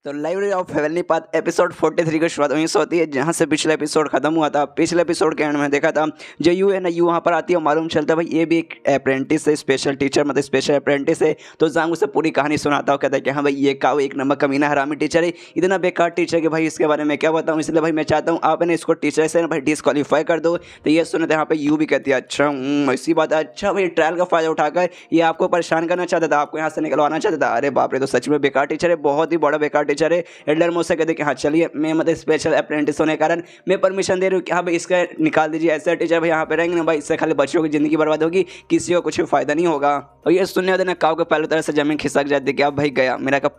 तो library of heavenly path episode 43 की शुरुआत वहीं से होती है जहाँ से पिछला एपिसोड खत्म हुआ था। पिछले एपिसोड के एंड में देखा था जो यू है ना, यू वहाँ पर आती है, मालूम चलता है भाई ये भी एक अप्रेंटिस है, स्पेशल टीचर मतलब स्पेशल अप्रेंटिस है। तो जांग उसे पूरी कहानी सुनाता हो, कहता है कि हाँ भाई ये काऊ एक नंबर कमीना हरामी टीचर है, इतना बेकार टीचर कि भाई इसके बारे में क्या बताऊँ, इसलिए भाई मैं चाहता हूँ आप ना इसको टीचर से ना भाई डिस्क्वालीफाई कर दो। तो ये सुने थे यहाँ पे यू भी कहती है अच्छा ऐसी बात है, अच्छा भाई ट्रायल का फायदा उठाकर ये आपको परेशान करना चाहता था, आपको यहाँ से निकलवाना चाहता था। अरे बाप रे, तो सच में बेकार टीचर है, बहुत ही बड़ा बेकार टीचर है। एल्डर मुझसे कहते कि हाँ चलिए, मैं मतलब स्पेशल अप्रेंटिस होने के कारण मैं परमिशन दे रही हूँ कि हाँ भाई इसका निकाल दीजिए, ऐसे टीचर भाई यहाँ पे रहेंगे ना भाई, इससे खाली बच्चों की ज़िंदगी बर्बाद होगी, किसी को कुछ फायदा नहीं होगा। और ये सुनने वाले ना काऊ के पहले तरह से जमीन खिसक जाती है कि अब भाई गया मेरा का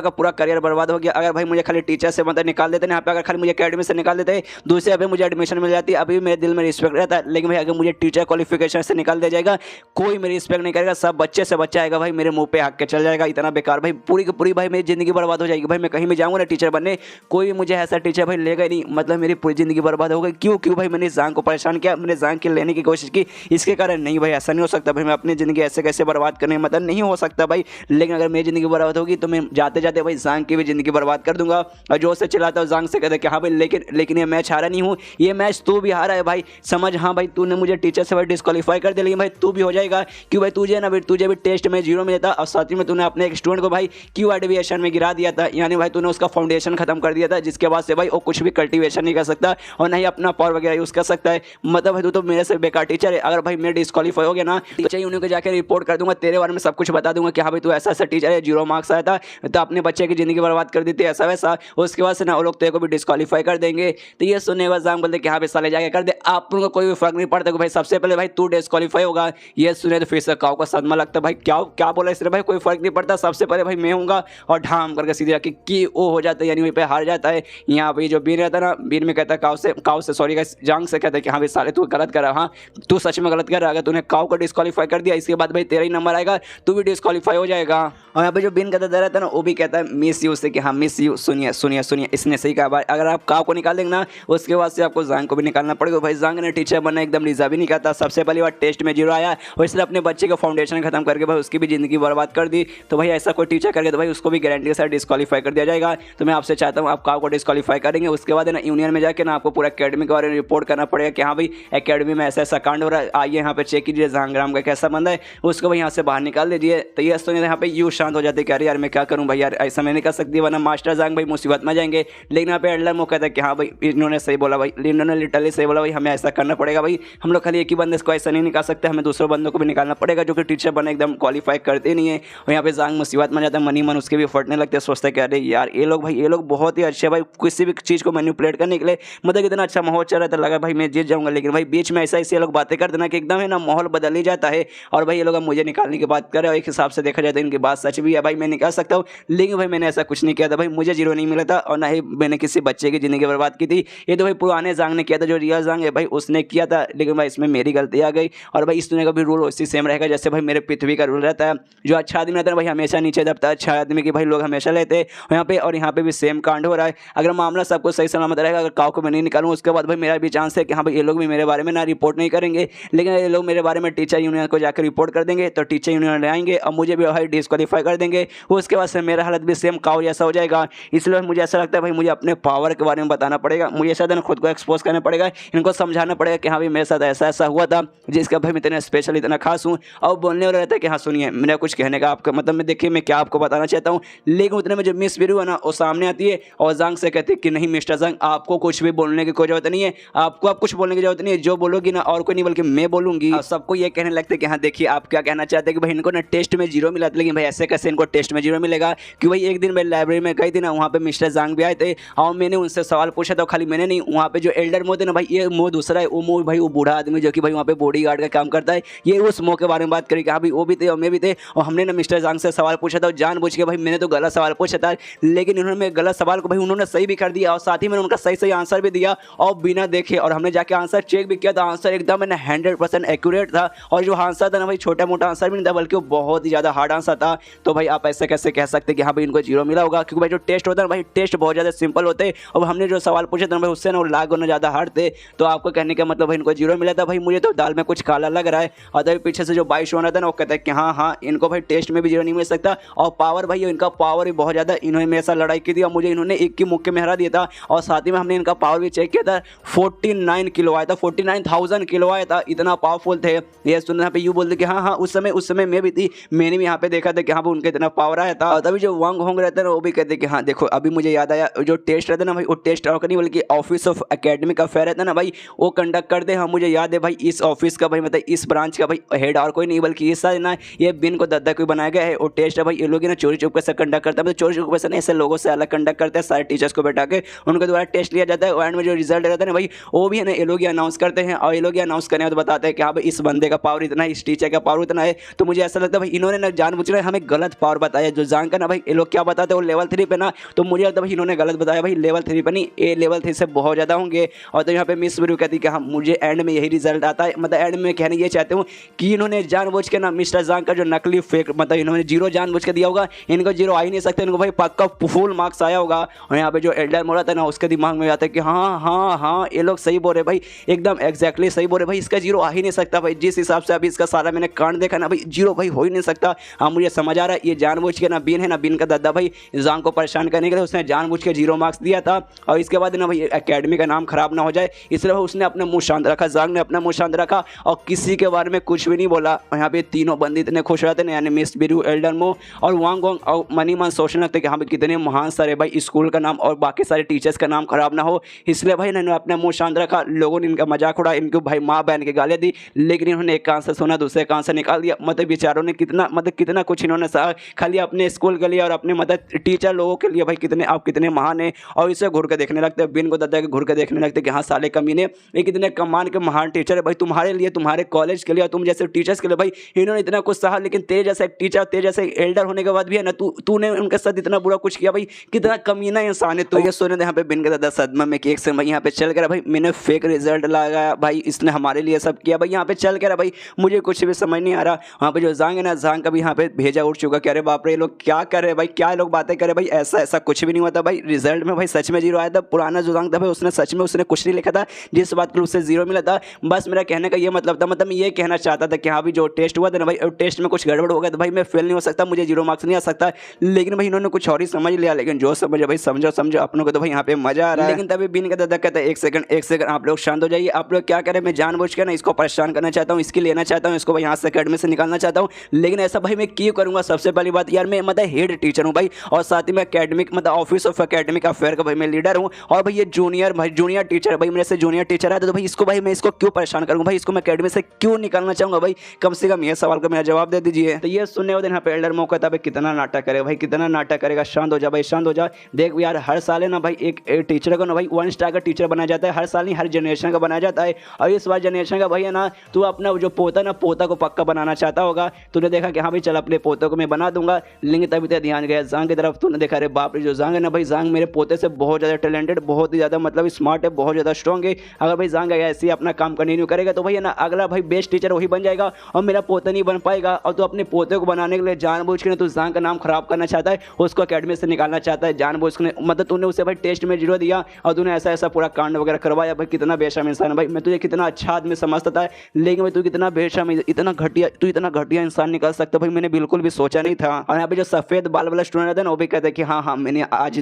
पूरा करियर बर्बाद हो गया। अगर भाई मुझे खाली टीचर से मतलब निकाल देते ना यहाँ पे, अगर खाली मुझे अकेडमी से निकाल देते दूसरे अभी मुझे एडमिशन मिल जाती, अभी मेरे दिल में रिस्पेक्ट रहता है। लेकिन भाई अगर मुझे टीचर क्वालिफिकेशन से निकाल दिया जाएगा, कोई मेरी रिस्पेक्ट नहीं करेगा, सब बच्चे से बच्चा आएगा भाई मेरे मुंह पे हक के चल जाएगा। इतना बेकार भाई पूरी की पूरी भाई मेरी ज़िंदगी बर्बाद हो जाएगी। भाई मैं कहीं भी जाऊँगा ना टीचर बनने, कोई भी मुझे ऐसा टीचर भाई लेगा ही नहीं, मतलब मेरी पूरी ज़िंदगी बर्बाद हो गई। क्यों भाई मैंने जांग को परेशान किया, मैंने जांग के लेने की कोशिश की, इसके कारण नहीं भाई ऐसा नहीं हो सकता भाई, मैं अपनी ज़िंदगी ऐसे कैसे बर्बाद करने मतलब नहीं हो सकता भाई। लेकिन अगर मेरी ज़िंदगी बर्बाद होगी तो मैं जाते जाते भाई जांग की भी ज़िंदगी बर्बाद कर दूंगा। और जो से चिल्लाता हूँ जांग से कहता है कि हाँ भाई लेकिन ये मैच हारा नहीं हूँ, ये मैच तू भी हारा है भाई, समझ। हाँ भाई तूने मुझे टीचर से भाई डिस्क्वालीफाई कर दिया, लेकिन भाई तू भी हो जाएगा। क्यों भाई तुझे ना भाई तुझे भी टेस्ट में 0 मिला था, और साथ ही में तूने अपने एक स्टूडेंट को भाई क्यों एडविएशन में गिरा दिया था, यानी भाई तूने उसका फाउंडेशन खत्म कर दिया था, जिसके बाद से भाई वो कुछ भी कल्टीवेशन नहीं कर सकता और ना ही अपना पावर वगैरह यूज़ कर सकता है। मतलब भाई तू तो मेरे से बेकार टीचर है। अगर भाई मैं डिस्क्वालीफाई हो गया ना, टीचर यूनियन को जाकर रिपोर्ट कर दूंगा, तेरे बारे में सब कुछ बता दूंगा कि हाँ भाई तू ऐसा टीचर है, 0 मार्क्स आया था तो अपने बच्चे की ज़िंदगी बर्बाद कर दी थी ऐसा वैसा। उसके बाद से ना वो लोग तेरे को भी डिस्क्वालीफाई कर देंगे। तो ये सुनने के बाद जांग बोलते कि हाँ भाई साले जाके कर दे, आप लोगों को कोई भी फर्क नहीं पड़ता कि भाई सबसे पहले भाई तू डिस्क्वालीफाई होगा। ये सुने तो फिर से काऊ का सदमा लगता है, भाई क्या बोला इसने, भाई कोई फर्क नहीं पड़ता, सबसे पहले भाई मैं हूँगा। और ढाम करके सीधे जाके कि वो हो जाता है, यानी वहीं पे हार जाता है। यहाँ पे जो बीर रहता है ना, बीर में कहता है काऊ से सॉरी का जांग से कहता है कि हाँ भाई साले तू गलत कर रहा, हाँ तू सच में गलत कर रहा, अगर तूने काऊ को डिस्क्वालीफाई कर दिया इसके बाद भाई तेरा ही नंबर आएगा, तू भी डिस्क्वालीफाई हो जाएगा। और यहाँ पे जो बीन कहता रहता है ना, वो भी कहता है मिस यू से कि हाँ मिस यू। सुनिए इसने सही कहा भाई, अगर आप काऊ को निकाल देंगे ना उसके बाद से आपको जांग को भी निकालना पड़ेगा। भाई जांग ने टीचर बनना एकदम डिजर्व ही नहीं करता, सबसे पहली बार टेस्ट में 0 आया और इसलिए अपने बच्चे का फाउंडेशन खत्म करके भाई उसकी भी ज़िंदगी बर्बाद कर दी। तो भाई ऐसा कोई टीचर करके तो भाई उसको भी गारंटी के साथ डिस्क्वालीफाई कर दिया जाएगा। तो मैं आपसे चाहता हूँ आप काऊ को डिस्क्वालीफाई करेंगे, उसके बाद ना यूनियन में जाकर ना आपको पूरा अकेडमी के बारे में रिपोर्ट करना पड़ेगा कि हाँ भाई अकेडमी में ऐसा कांड हो रहा है, आइए यहाँ पे चेक कीजिए जांगराम का कैसा बंदा है, उसको भाई यहाँ से बाहर निकाल दीजिए। तो ये सुनिए यहाँ पे यू शांत हो जाते कि अरे यार मैं क्या करूँ भाई, यार ऐसा मैं नहीं कर सकती वरना मास्टर जांग भाई मुसीबत में जाएंगे। लेकिन यहाँ पे एडलर वो कहता है कि हाँ भाई इन्होंने सही बोला भाई, इन्होंने लिटरली सही बोला भाई, हमें ऐसा करना पड़ेगा भाई, हम लोग खाली एक ही बंदे को ऐसा नहीं निकाल सकते, हमें दूसरे बंदों को भी निकालना पड़ेगा जो कि टीचर बने एकदम क्वालिफाई करते नहीं है। और यहाँ पे जांग मुसीबत में जाता है, मनी मन उसके भी फटने लगते हैं, सोचते हैं कि अरे यार ये लोग बहुत ही अच्छे भाई, किसी भी चीज़ को मैनिपुलेट करने के लिए मतलब इतना अच्छा माहौल चल रहा था, लगा भाई मैं जीत जाऊंगा। लेकिन भाई बीच में ऐसे लोग बातें कर देना कि एकदम है ना माहौल बदल ही जाता है। और भाई ये लोग मुझे निकालने की बात कर रहे हैं, एक हिसाब से देखा जाए तो इनकी बात सच भी है भाई, मैं निकाल सकता हूँ, लेकिन भाई मैंने ऐसा कुछ नहीं किया था भाई, मुझे 0 नहीं मिला था और ना ही मैंने किसी बच्चे की ज़िंदगी बर्बाद की थी। ये तो भाई पुराने जांग ने किया था, जो रियल जांग है भाई उसने किया था, लेकिन भाई इसमें मेरी गलती आ गई। और भाई इस दुनिया का भी रूल उसी सेम रहेगा जैसे भाई मेरे पृथ्वी का रूल रहता है, जो अच्छा आदमी रहता है भाई हमेशा नीचे दबता है, अच्छा आदमी की भाई लोग हमेशा लेते हैं। यहाँ पे भी सेम कांड हो रहा है। अगर मामला सबको सही सलामत रहेगा, अगर काऊ को मैं नहीं निकालूँ उसके बाद भाई मेरा भी चांस है कि हाँ भाई ये लोग भी मेरे बारे में ना रिपोर्ट नहीं करेंगे, लेकिन ये लोग मेरे बारे में टीचर यूनियन को जाकर रिपोर्ट कर देंगे तो टीचर यूनियन ले आएंगे और मुझे भी भाई डिस्क्वालीफाई कर देंगे। उसके बाद से मेरा हालत भी सेम काऊ जैसा हो जाएगा। इसलिए मुझे ऐसा लगता है भाई मुझे अपने पावर के बारे में बताना पड़ेगा, मुझे शायद खुद को एक्सपोज करना पड़ेगा, इनको समझाना पड़ेगा कि हाँ भाई मेरे साथ ऐसा हुआ था जिसका भाई मैं इतना स्पेशल इतना खास हूँ। और बोलने वाला रहता है कि हाँ सुनिए मेरा कुछ कहने का आपका मतलब मैं देखिए मैं क्या आपको बताना चाहता हूँ। लेकिन उतने में जो मिस वीरू है ना वो सामने आती है और जांग से कहती है कि नहीं मिस्टर जांग आपको कुछ भी बोलने की कोई जरूरत नहीं है, आपको अब कुछ बोलने की जरूरत नहीं है, जो बोलोगी ना और कोई नहीं बल्कि मैं बोलूंगी। सबको ये कहने लगते कि हाँ देखिए आप क्या कहना चाहते हैं कि भाई इनको ना टेस्ट में 0 मिला था, लेकिन भाई ऐसे कैसे इनको टेस्ट में 0 मिलेगा। कि भाई एक दिन मैं लाइब्रेरी में गई थी ना, वहाँ पे मिस्टर जांग भी आए थे और मैंने उनसे सवाल पूछा था, खाली मैंने नहीं, वहाँ पे जो एल्डर मोह थे ना भाई, ये मोह दूसरा है, वो मोह भाई वो बूढ़ा आदमी जो कि भाई वहाँ पे बॉडी गार्ड का काम करता है, ये उस मोह के बारे में बात करी कि हाँ भाई वो भी थे और मैं भी थे। और हमने ना मिस्टर जांग से सवाल पूछा था, जानबूझ के भाई मैंने तो गलत सवाल पूछा था, लेकिन उन्होंने गलत सवाल को भाई उन्होंने सही भी कर दिया और साथ ही मैंने उनका सही आंसर भी दिया और बिना देखे, और हमने जाके आंसर चेक भी किया था, आंसर एकदम 100% एक्यूरेट था। और जो आंसर था ना भाई छोटा मोटा आंसर आंसर भी नहीं था, बल्कि वो बहुत ही ज़्यादा हार्ड आंसर था। तो भाई आप ऐसे कैसे कह सकते कि हाँ भाई इनको जीरो मिला होगा, क्योंकि भाई जो टेस्ट होता है ना भाई, टेस्ट बहुत ज़्यादा सिंपल होते हैं और हमने जो सवाल पूछे थे ना भाई उससे ना वो लाख गुना ज़्यादा हार्ड थे। तो आपको कहने का मतलब भाई इनको जीरो मिला था। भाई मुझे तो दाल में कुछ काला लग रहा है। और तभी पीछे से जो बाई शो था ना वो कहता है कि हाँ इनको भाई टेस्ट में भी जीरो नहीं मिल सकता। और पावर भाई इनका पावर भी बहुत ज़्यादा, इन्होंने मेरे साथ लड़ाई की थी और मुझे इन्होंने एक की मुक्के में हरा दिया था। और साथ ही में हमने इनका पावर भी चेक किया था, 49 किलो आया था, 49,000 किलो आया था, इतना पावरफुल थे ये। सुनने यहाँ पे यूँ बोलते कि हाँ उस समय मैं भी थी, मैंने भी यहाँ पे देखा था कि हाँ उनके इतना पावर आया था। और तभी जो वांग होंग रहते हैं ना वो भी कहते कि हाँ देखो अभी मुझे याद आया, जो टेस्ट रहता है ना भाई वो टेस्ट और नहीं बल्कि ऑफिस ऑफ एकेडमिक अफेयर रहता है ना भाई, वो कंडक्ट करते हैं। हाँ मुझे याद है भाई, इस ऑफिस का भाई मतलब इस ब्रांच का भाई हेड और कोई नहीं बल्कि ये सारे ना ये बिन को दद्दा कोई बनाया गया है। और टेस्ट है भाई ये लोग ना चोरी चुपके से कंडक्ट करते हैं, मतलब चोरी चुपके से नहीं, ऐसे लोगों से अलग कंडक्ट करते हैं, सारे टीचर्स को बैठा के उनके द्वारा टेस्ट लिया जाता है। और एंड में जो रिजल्ट रहता है ना भाई वो भी है ना ये लोग अनाउंस करते हैं। और ये लोग अनाउंस करने तो बताते हैं कि हाँ भाई इस बंदे का पावर इतना है, इस टीचर का पावर इतना है। तो मुझे ऐसा लगता है भाई इन्होंने ना जानबूझकर हमें गलत पावर बताया, जो जान कर ना भाई ये लोग क्या बताते हैं वो लेवल 3 पे ना, तो मुझे लगता है भाई इन्होंने गलत बताया भाई, लेवल 3 पे नहीं, ये लेवल 3 से बहुत ज़्यादा होंगे। और तो यहाँ पे मिस ब्रू कहती कि हाँ मुझे एंड में यही रिजल्ट आता है, मतलब एंड में कहने ये चाहते हूँ कि इन्होंने जानबूझ के ना मिस्टर जांग का जो नकली फेक मतलब इन्होंने जीरो जानबूझ के दिया होगा, इनको जीरो आ ही नहीं सकते, इनको भाई पक्का फुल मार्क्स आया होगा। और यहाँ पे जो एल्डर मोड़ा था ना उसके दिमाग में आता है कि हाँ ये लोग सही बोल रहे भाई, एकदम एग्जैक्टली सही बोल रहे भाई, इसका जीरो आ ही नहीं सकता भाई, जिस हिसाब से अभी इसका सारा मैंने कांड देखा ना भाई जीरो भाई हो ही नहीं सकता। हाँ मुझे समझ आ रहा है ये जानबूझ के ना बिन है ना, बिन का दादा भाई जांग को परेशान करने के लिए उसने जानबूझ के जीरो मार्क्स दिया था। और इसके बाद ना भाई एकेडमी का नाम खराब ना हो जाए इसलिए उसने अपना मुंह शांत रखा, जांग ने अपना मुंह शांत रखा और किसी के बारे में कुछ भी नहीं बोला। और यहाँ पे तीनों बंदे इतने खुश रहते हैं, यानी मिस बिरू, एल्डर मो और वांग वांग और मनी मन सोचने लगते कि हाँ भाई कितने महान सर है भाई, स्कूल का नाम और बाकी सारे टीचर्स का नाम खराब ना हो, इसलिए भाई इन्होंने अपना मुंह शांत रखा। लोगों ने इनका मजाक उड़ा, इनको भाई माँ बहन के गालियाँ दी, लेकिन इन्होंने एक कान से सुना दूसरे कान से निकाल दिया। मतलब बेचारों ने कितना कुछ इन्होंने सहा, खाली अपने स्कूल के लिए और अपने मतलब टीचर लोगों के लिए भाई कितने आप कितने महान हैं। और इसे घूर के देखने लगते हैं, बिन को दादा के घूर के देखने लगते कि हाँ साले कमीने ये कितने कमान के महान टीचर है भाई, तुम्हारे लिए, तुम्हारे कॉलेज के लिए और तुम जैसे टीचर्स के लिए भाई इन्होंने इतना कुछ सहा, लेकिन तेरे जैसे एक टीचर, तेरे जैसे एल्डर होने के बाद भी है ना तूने उनके साथ इतना बुरा कुछ किया भाई, कितना कमीना इंसान है। तो ये सोने यहाँ पे बिन के दादा सदमा में केक से भाई यहाँ पे चल कर भाई मैंने फेक रिजल्ट लगाया भाई, इसने हमारे लिए सब किया भाई, यहाँ पे चल कर भाई मुझे कुछ भी समझ नहीं आ रहा। वहाँ पे जो जांग है ना, जांग का भी यहाँ पे भेजा उठ चुका, कह रहे बाप रे ये लोग क्या कर रहे भाई, क्या लोग बातें कर रहे भाई, ऐसा कुछ भी नहीं हुआ था भाई, रिजल्ट में भाई सच में जीरो आया था। पुराना जो जांग था भाई उसने सच में उसने कुछ नहीं लिखा था, जिस बात पर उससे जीरो मिला था। बस मेरा कहने का ये मतलब था, मतलब मैं ये कहना चाहता था कि हाँ भाई जो टेस्ट हुआ था ना भाई, टेस्ट में कुछ गड़बड़ हो गया तो भाई मैं फेल नहीं हो सकता, मुझे जीरो मार्क्स नहीं आ सकता, लेकिन भाई इन्होंने कुछ और ही समझ लिया। लेकिन जो समझे भाई समझो अपनों को तो भाई यहाँ पे मजा आ रहा है। लेकिन तभी बिन का दादा कहता है एक सेकंड आप लोग शांत हो जाइए, आप लोग क्या करें, मैं जानबूझ के ना इसको परेशान करना चाहता हूँ, इसकी लेना चाहता हूँ, इसको भाई यहाँ से अकेडमी से निकालना चाहता हूँ, लेकिन ऐसा भाई मैं क्यों करूँगा। सबसे पहली बात यार मैं मतलब हेड टीचर हूँ भाई, और साथ ही मैं एकेडमिक मतलब ऑफिस ऑफ एकेडमिक अफेयर का भाई मैं लीडर हूँ, और भाई ये जूनियर टीचर भाई मेरे से जूनियर टीचर है, तो भाई इसको भाई मैं इसको क्यों परेशान करूँगा भाई, इसको मैं अकेडमी से क्यों निकालना चाहूँगा भाई, कम से कम ये सवाल का मेरा जवाब दे दीजिए। तो ये सुनने वाले यहाँ पे एल्डर मौका था भाई कितना नाटक करेगा भाई, कितना नाटक करेगा, शांत हो जा भाई शांत हो जा। देख यार हर साल है ना भाई एक टीचर को ना भाई 1 स्टार का टीचर बनाया जाता है, हर साल नहीं हर जनरेशन का बनाया जाता है। और इस बार जनरेशन का भाई है ना तू अपना जो पोता को पक्का बनाना चाहता होगा, तूने देखा कि हाँ भाई चल अपने पोते को मैं बना दूंगा, लेकिन तभी तो ध्यान गया जांग की तरफ, तूने देखा अरे बाप रे जो जांग है ना भाई, जांग मेरे पोते से बहुत ज़्यादा टैलेंटेड, बहुत ही ज़्यादा मतलब स्मार्ट है, बहुत ज़्यादा स्ट्रॉन्ग है। अगर भाई जांग ऐसे ही अपना काम कंटिन्यू करेगा तो भाई है ना अगला भाई बेस्ट टीचर वही बन जाएगा और मेरा पोता नहीं बन पाएगा। और तू अपने पोते को बनाने के लिए जानबूझ के तू जांग का नाम खराब करना चाहता है, उसको अकेडमी से निकालना चाहता है जानबूझ के, मतलब तूने उसे भाई टेस्ट में जीरो दिया और तूने ऐसा पूरा कांड वगैरह करवाया भाई, कितना बेशर्म इंसान है भाई। मैं तुझे कितना अच्छा आदमी समझता था, लेकिन भाई तू कितना बेशर्म, इतना घटिया इंसान निकल सकता भाई, मैंने बिल्कुल भी सोचा नहीं था। और यहाँ पे जो सफेद बाल वाला स्टूडेंट रहता है ना वो भी कहते हैं कि हाँ मैंने आज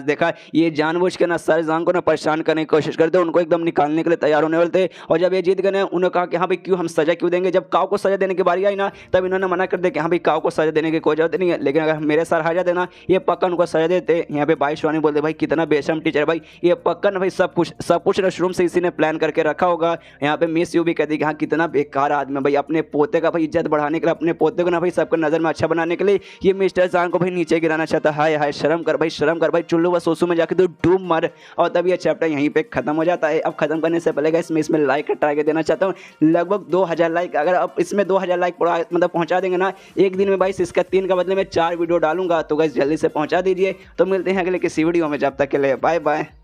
देखा ये जानबूझ के ना सर जांग को ना परेशान करने की कोशिश करते, उनको एकदम निकालने के लिए तैयार होने वाले थे। और जब ये जीत गए ना उन्होंने कहा कि हाँ भाई क्यों हम सजा क्यों देंगे, जब काव को सजा देने की बारी आई ना तब इन्होंने मना कर दिया कि हाँ भाई काव को सजा देने की कोई जरूरत नहीं है, लेकिन अगर मेरे सर हार जाते ना ये पक्का उनको सजा देते। यहाँ पे भाई शिवानी बोलते भाई कितना बेशर्म टीचर भाई, ये पक्का ना भाई सब कुछ रेस्टरूम से इसी ने प्लान करके रखा होगा। यहाँ पे मिस यू भी कहती कि हाँ कितना बेकार आदमी भाई, अपने पोते का भाई इज्जत बढ़ाने के लिए, अपने पोते को ना भाई सबको नजर में अच्छा बनाने के लिए ये मिस्टर जांग को भाई नीचे गिराना चाहता है। हाय शर्म कर भाई चुल्लू व सोसू में जाके तो डूब मर। और तब ये चैप्टर यहीं पे खत्म हो जाता है। अब खत्म करने से पहले इसमें लाइक का ट्राई देना चाहता हूँ, लगभग 2000 लाइक, अगर आप इसमें 2000 लाइक मतलब पहुंचा देंगे ना एक दिन में भाई, इसका 3 का बदले में 4 वीडियो डालूंगा, तो गाइस जल्दी से पहुंचा दीजिए। तो मिलते हैं अगले किसी वीडियो में, जब तक के लिए बाय बाय।